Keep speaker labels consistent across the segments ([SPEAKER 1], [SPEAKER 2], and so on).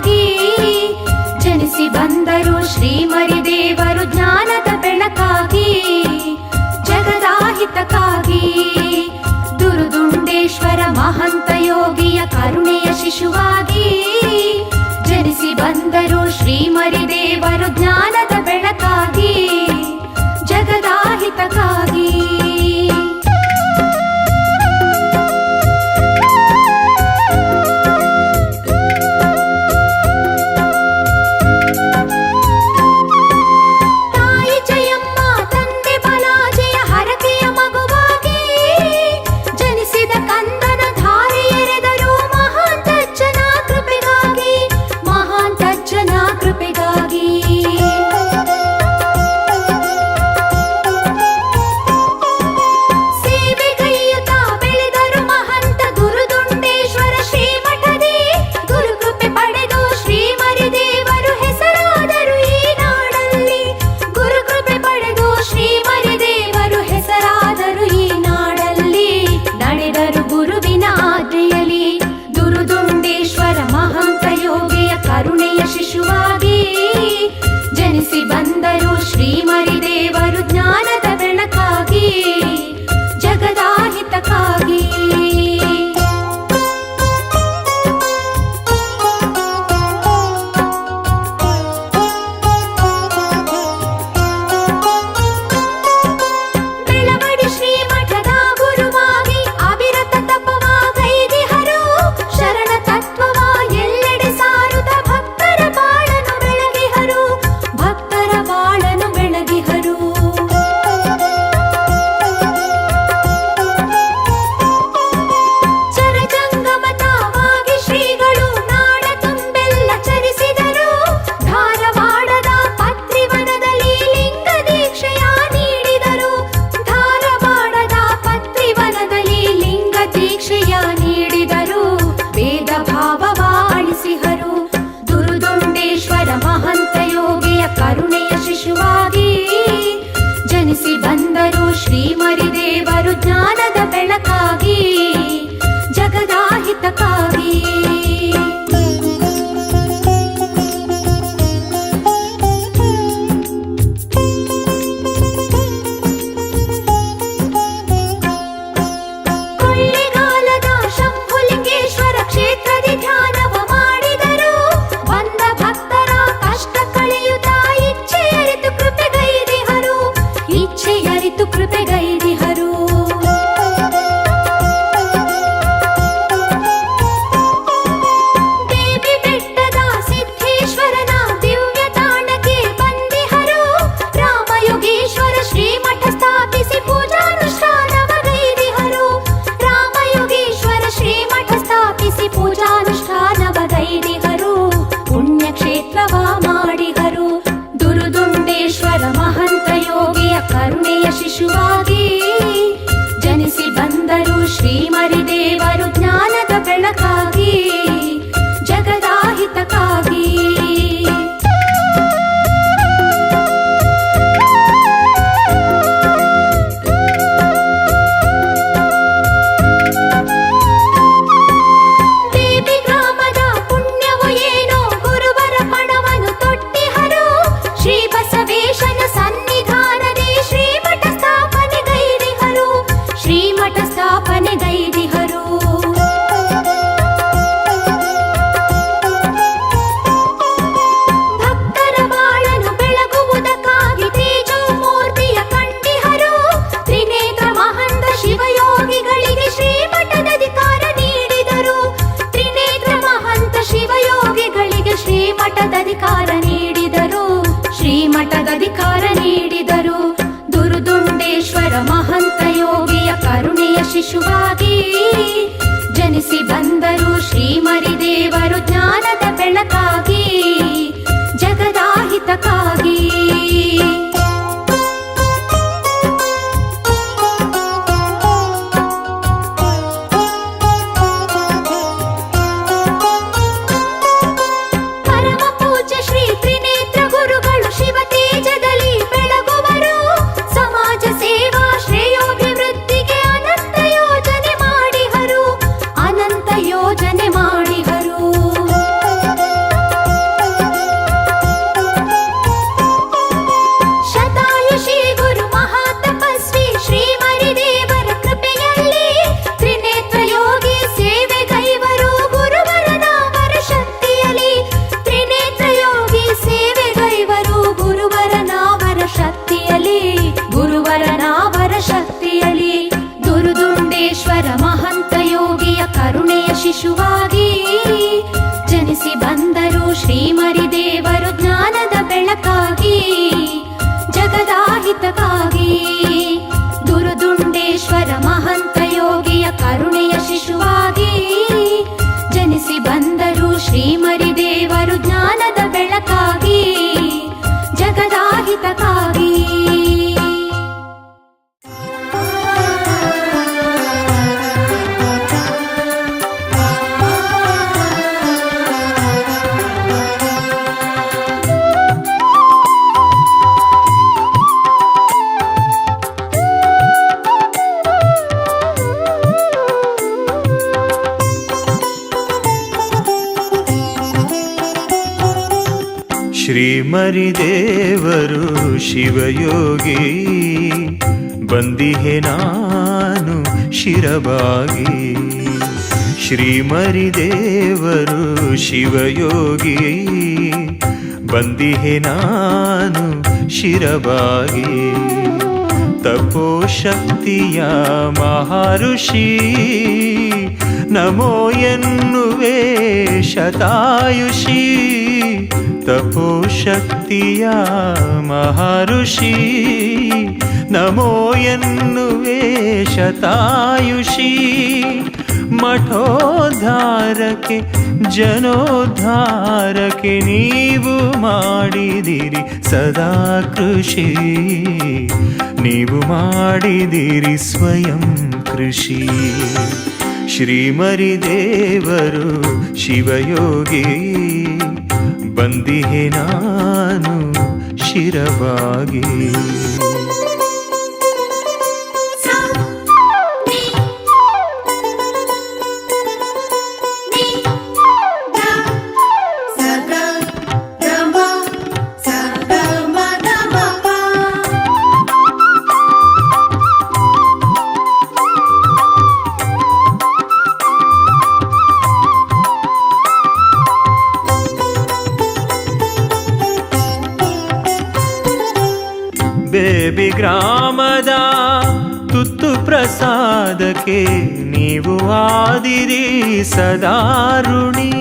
[SPEAKER 1] ಬೆಳಕಾಗಿ ಜನಿಸಿ ಬಂದರು ಶ್ರೀಮರಿದೇವರು ಜ್ಞಾನದ ಬೆಳಕಾಗಿ ಜಗದಾಹಿತಕ್ಕಾಗಿ ದುರುದುಂಡೇಶ್ವರ ಮಹಂತ ಯೋಗಿಯ ಕರುಣೆಯ ಶಿಶುವಾಗಿ ಜನಿಸಿ ಬಂದರು ಶ್ರೀಮರಿದೇವರು ಜ್ಞಾನದ ಬೆಳಕಾಗಿ ಜಗದಾಹಿತಕ್ಕಾಗಿ ಜನಿಸಿ ಬಂದರು ಶ್ರೀಮರಿದೇವರು ಜ್ಞಾನದ ಬೆಳಕಾಗಿ ಜಗದಾಹಿತಕ್ಕಾಗಿ ಬೆಳವಡಿ ಶ್ರೀಮಠದ ಗುರುವಾಗಿ ಅವಿರತ ತಪವಾಗೈದಿಹರು ಶರಣ ತತ್ವವ ಎಲ್ಲೆಡೆ ಸಾರುತ್ತ ಭಕ್ತರ ಬಾಳನು ಬೆಳಗಿಹರು ಬಾಳನು ಬೆಳಗಿಹರು ಚರಜಂಗಮತವಾಗಿ ಶ್ರೀಗಳು ನಾಡ ತುಂಬೆಲ್ಲ ಚರಿಸಿದರು ಧಾರವಾಡದ ಪತ್ರಿವನದಲ್ಲಿ ಲಿಂಗ ದೀಕ್ಷೆಯ ನೀಡಿದರು ಧಾರವಾಡದ ಪತ್ರಿವನದಲ್ಲಿ ಲಿಂಗ ದೀಕ್ಷೆಯ ನೀಡಿದರು ವೇದ ಭಾವವ ಅಳಿಸಿಹರು ದುರುದುಂಡೇಶ್ವರ ಮಹಂತ ಯೋಗಿಯ ಕರುಣೆಯ ಶಿಶುವಾಗಿ ಜನಿಸಿ ಬಂದರು ಶ್ರೀಮರಿದೇವರು ಜ್ಞಾನದ ಬೆಳಕಾಗಿ ಜಗದಾಹಿತಕ್ಕಾಗಿ ಕೊಳ್ಳೆಗಾಲದ ಶಂಭುಲಿಂಗೇಶ್ವರ ಕ್ಷೇತ್ರದಿ ಧ್ಯಾನವ ಮಾಡಿದರು ಬಂದ ಭಕ್ತರ ಕಷ್ಟ ಕಳೆಯುತ್ತ ಇಚ್ಛೆಯರಿತು ಕೃಪೆಗೈದಿಹರು ದೇವಿ ಬೆಟ್ಟದ ಸಿದ್ಧೇಶ್ವರನ ದಿವ್ಯ ತಾಣಕ್ಕೆ ಬಂದಿಹರು ರಾಮಯೋಗೀಶ್ವರ ಶ್ರೀಮಠ ಸ್ಥಾಪಿಸಿ ಪೂಜಾನುಷ್ಠಾನವಗೈದಿಹರು ರಾಮಯೋಗೀಶ್ವರ ಶ್ರೀಮಠ ಸ್ಥಾಪಿಸಿ ಪೂಜಾನುಷ್ಠಾನವಗೈದಿಹರು ಪುಣ್ಯಕ್ಷೇತ್ರವ ಮಾಡಿಹರು ದುರುದುಂಡೇಶ್ವರ ಮಹಂತ ಯೋಗಿಯ ಕರುಣೆಯ ಶಿಶುವಾಗಿ ಜನಿಸಿ ಬಂದರು ಶ್ರೀಮರಿದೇವರು ಜ್ಞಾನದ ಬೆಳಕಾಗಿ ಜಗದಾಹಿತಕ್ಕಾಗಿ ದೇವಿ ಗ್ರಾಮದ ಪುಣ್ಯವು ಏನೋ ಗುರುವರ ಪಣವನ್ನು ತೊಟ್ಟಿಹರು ಶ್ರೀ ಬಸವೇಶನ ಸನ್ನಿಧಾನದಿ ಶ್ರೀಮಠ ಸ್ಥಾಪನೆಗೈದಿಹರು ಶ್ರೀಮರಿದೇವರು ಜ್ಞಾನದ ಬೆಳಕಾಗಿ ಜಗದಾಹಿತಕ್ಕಾಗಿ ಗುರುದುಂಡೇಶ್ವರ ಮಹಂತ ಯೋಗಿಯ ಕರುಣೆಯ ಶಿಶುವಾಗಿ ಜನಿಸಿ ಬಂದರು. ಶ್ರೀಮರಿದೇವರು ಜ್ಞಾನದ ಬೆಳಕಾಗಿ ಜಗದಾಹಿತಕ್ಕಾಗಿ.
[SPEAKER 2] ಶ್ರೀಮರಿದೇವರು ಶಿವಯೋಗಿ ಬಂದಿಹೆ ನಾನು ಶಿರಬಾಗಿ. ಶ್ರೀಮರಿದೇವರು ಶಿವಯೋಗಿ ಬಂದಿಹೆ ನಾನು ಶಿರಬಾಗಿ. ತಪೋಶಕ್ತಿಯ ಮಹರ್ಷಿ ನಮೋ ಎನ್ನುವೆ ಶತಾಯುಷಿ. ತಪೋಶಕ್ತಿಯ ಮಹರ್ಷಿ ನಮೋ ಎನ್ನುವೆ ಶತಾಯುಷಿ. ಮಠೋದ್ಧಾರಕ್ಕೆ ಜನೋದ್ಧಾರಕ್ಕೆ ನೀವು ಮಾಡಿದಿರಿ ಸದಾ ಕೃಷಿ. ನೀವು ಮಾಡಿದಿರಿ ಸ್ವಯಂ ಕೃಷಿ. ಶ್ರೀಮರಿದೇವರು ಶಿವಯೋಗಿ ಬಂದಿಹೆ ನಾನು ಶಿರವಾಗಿ. ಬೇಬಿ ಗ್ರಾಮದ ತುತ್ತು ಪ್ರಸಾದಕ್ಕೆ ನೀವು ಆದಿರಿ ಸದಾರುಣಿ.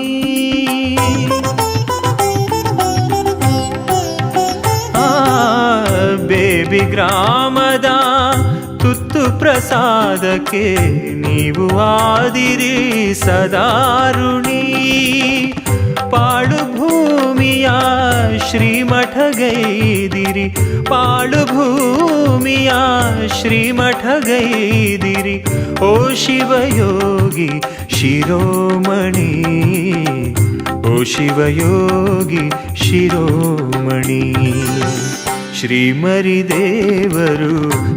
[SPEAKER 2] ಬೇಬಿ ಗ್ರಾಮದ ತುತ್ತು ಪ್ರಸಾದಕ್ಕೆ ನೀವು ಆದಿರಿ ಸದಾರುಣಿ. ಪಾಳು ಭೂಮಿಯ ಶ್ರೀಮಠಗೈದಿರಿ, ಪಾಳು ಭೂಮಿಯ ಶ್ರೀಮಠಗೈದಿರಿ. ಓ ಶಿವಯೋಗಿ ಶಿರೋಮಣಿ, ಓ ಶಿವಯೋಗಿ ಶಿರೋಮಣಿ. ಶ್ರೀಮರಿದೇವರು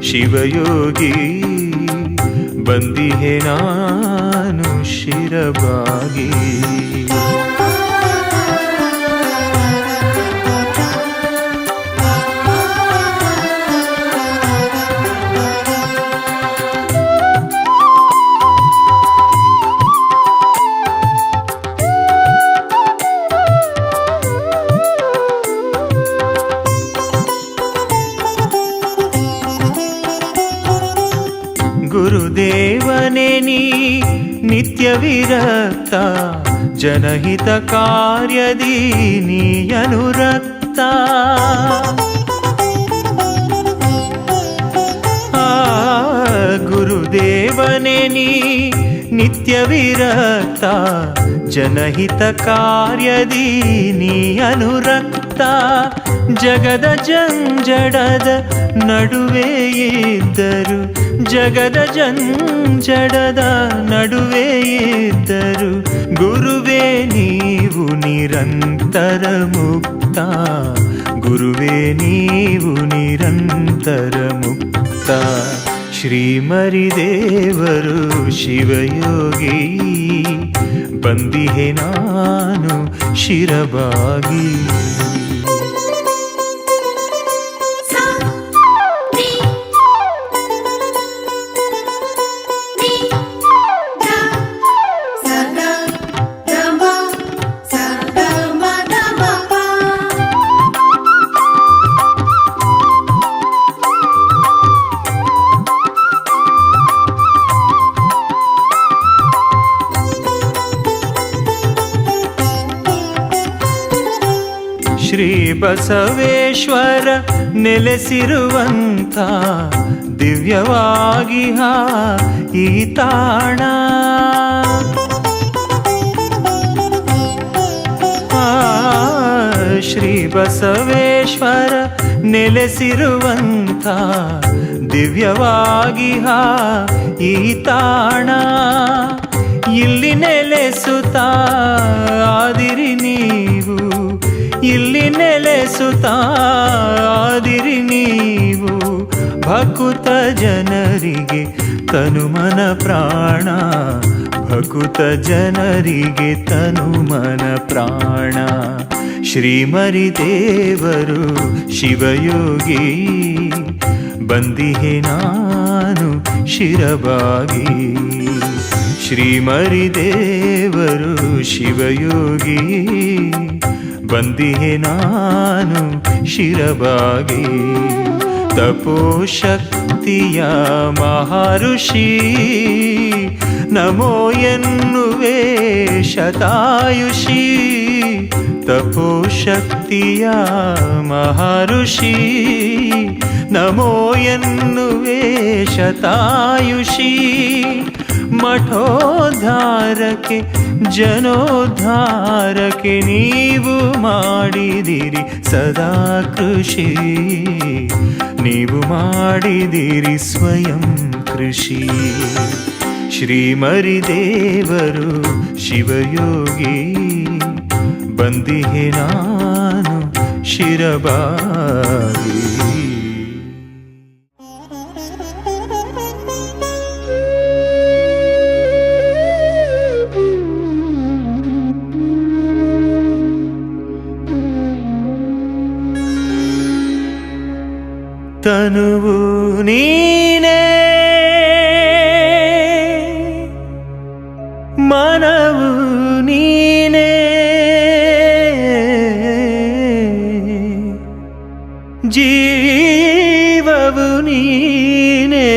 [SPEAKER 2] ಶಿವಯೋಗಿ ಬಂದಿಹೆ ನಾನು ಶಿರಬಾಗಿ. ಗುರುದೇವನೇ ನೀ ನಿತ್ಯ ವಿರಕ್ತ, ಜನಹಿತ ಕಾರ್ಯದಿ ನೀ ಅನುರಕ್ತ. ಗುರುದೇವನೇ ನೀ ನಿತ್ಯ ವಿರಕ್ತ, ಜನಹಿತ ಕಾರ್ಯದಿ ನೀ ಅನುರಕ್ತ. ಜಗದ ಜಂಜಡದ ನಡುವೆ ಇದ್ದರು, ಜಗದ ಜಂಜಡದ ನಡುವೆ ಇದ್ದರು. ಗುರುವೇ ನೀವು ನಿರಂತರ ಮುಕ್ತ, ಗುರುವೇ ನೀವು ನಿರಂತರ ಮುಕ್ತ. ಶ್ರೀಮರಿದೇವರು ಶಿವಯೋಗಿ ಬಂದಿಹೆ ನಾನು ಶಿರಬಾಗಿ. ಶ್ರೀ ಬಸವೇಶ್ವರ ನೆಲೆಸಿರುವಂಥ ದಿವ್ಯವಾಗಿ ಈ ತಾಣ. ಶ್ರೀ ಬಸವೇಶ್ವರ ನೆಲೆಸಿರುವಂಥ ದಿವ್ಯವಾಗಿ ಈ ತಾಣ. ಇಲ್ಲಿ ನೆಲೆಸುತ್ತಾ ಆದಿರಿ ನೀವು, ಇಲ್ಲಿ ನೆಲೆಸುತ್ತಾ ಆದಿರಿ ನೀವು. ಭಕುತ ಜನರಿಗೆ ತನುಮನ ಪ್ರಾಣ, ಭಕುತ ಜನರಿಗೆ ತನುಮನ ಪ್ರಾಣ. ಶ್ರೀಮರಿದೇವರು ಶಿವಯೋಗಿ, ಬಂದಿಹೆ ನಾನು ಶಿರಬಾಗಿ. ಶ್ರೀಮರಿದೇವರು ಶಿವಯೋಗಿ, ಬಂದಿಹೆ ನಾನು ಶಿರಬಾಗಿ. ತಪೋಶಕ್ತಿಯ ಮಹರ್ಷಿ, ನಮೋ ಎನ್ನುವೆ ಶತಾಯುಷಿ. ತಪೋಶಕ್ತಿಯ ಮಹರ್ಷಿ, ನಮೋ ಎನ್ನುವೆ ಶತಾಯುಷಿ. ಮಠೋದ್ಧಾರಕ್ಕೆ ಜನೋದ್ಧಾರಕ್ಕೆ ನೀವು ಮಾಡಿದಿರಿ ಸದಾ ಕೃಷಿ, ನೀವು ಮಾಡಿದಿರಿ ಸ್ವಯಂ ಕೃಷಿ. ಶ್ರೀಮರಿದೇವರು ಶಿವಯೋಗಿ, ಬಂದಿಹೆ ನಾನು ಶಿರಬಾಗಿ. ತನುವು ನೀನೇ, ಮನವು ನೀನೇ, ಜೀವವು ನೀನೇ,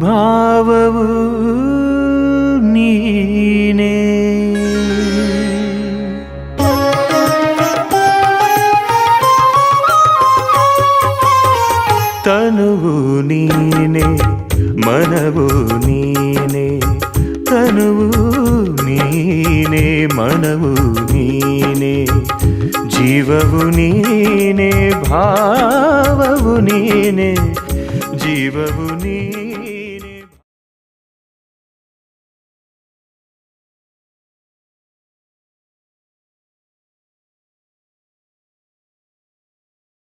[SPEAKER 2] ಭಾವವು ನೀನೇ. ತನುವು ನೀನೆ, ಮನವು ನೀನೆ, ತನುವು ನೀನೆ, ಮನವು ನೀನೆ, ಜೀವವು ನೀನೆ, ಭಾವವು ನೀನೆ, ಜೀವವು ನೀನೆ.